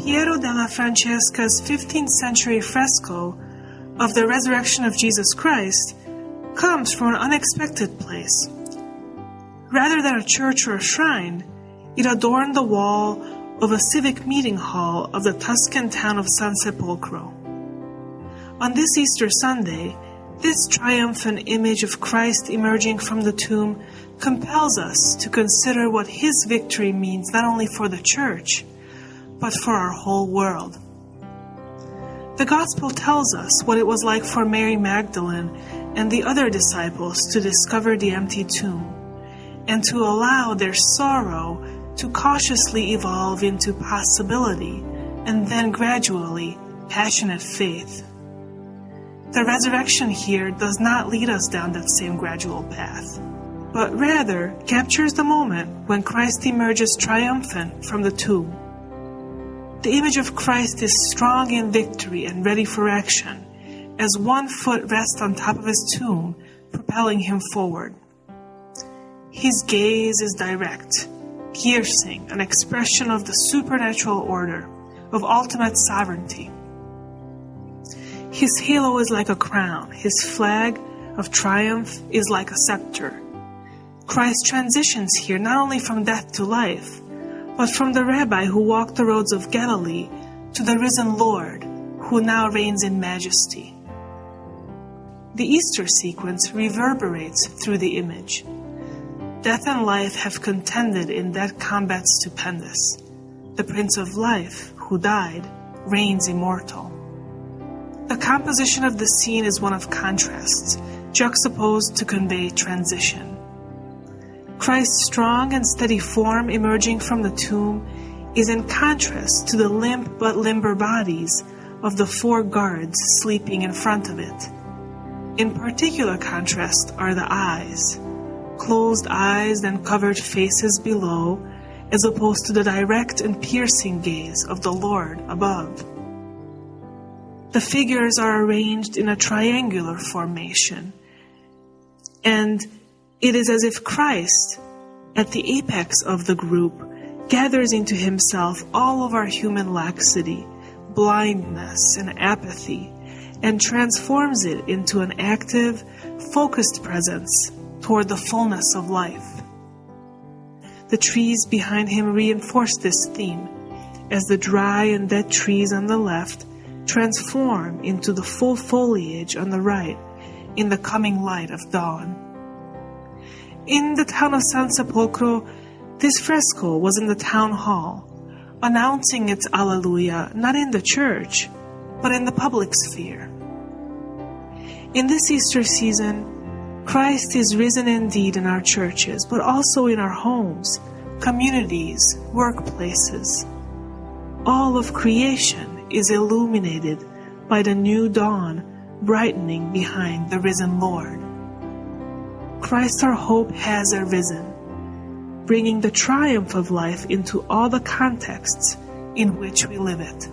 Piero della Francesca's 15th century fresco of the resurrection of Jesus Christ comes from an unexpected place. Rather than a church or a shrine, it adorned the wall of a civic meeting hall of the Tuscan town of San Sepolcro. On this Easter Sunday, this triumphant image of Christ emerging from the tomb compels us to consider what his victory means not only for the church, but for our whole world. The Gospel tells us what it was like for Mary Magdalene and the other disciples to discover the empty tomb, and to allow their sorrow to cautiously evolve into possibility, and then gradually passionate faith. The resurrection here does not lead us down that same gradual path, but rather captures the moment when Christ emerges triumphant from the tomb. The image of Christ is strong in victory and ready for action, as one foot rests on top of his tomb, propelling him forward. His gaze is direct, piercing, an expression of the supernatural order, of ultimate sovereignty. His halo is like a crown, his flag of triumph is like a scepter. Christ transitions here not only from death to life, but from the rabbi who walked the roads of Galilee to the risen Lord, who now reigns in majesty. The Easter sequence reverberates through the image. Death and life have contended in that combat stupendous. The Prince of Life, who died, reigns immortal. The composition of the scene is one of contrasts, juxtaposed to convey transition. Christ's strong and steady form emerging from the tomb is in contrast to the limp but limber bodies of the 4 guards sleeping in front of it. In particular contrast are the eyes, closed eyes and covered faces below, as opposed to the direct and piercing gaze of the Lord above. The figures are arranged in a triangular formation, and it is as if Christ, at the apex of the group, gathers into himself all of our human laxity, blindness, and apathy, and transforms it into an active, focused presence toward the fullness of life. The trees behind him reinforce this theme, as the dry and dead trees on the left transform into the full foliage on the right in the coming light of dawn. In the town of San Sepolcro, this fresco was in the town hall, announcing its Alleluia not in the church, but in the public sphere. In this Easter season, Christ is risen indeed in our churches, but also in our homes, communities, workplaces. All of creation is illuminated by the new dawn brightening behind the risen Lord. Christ our hope has arisen, bringing the triumph of life into all the contexts in which we live it.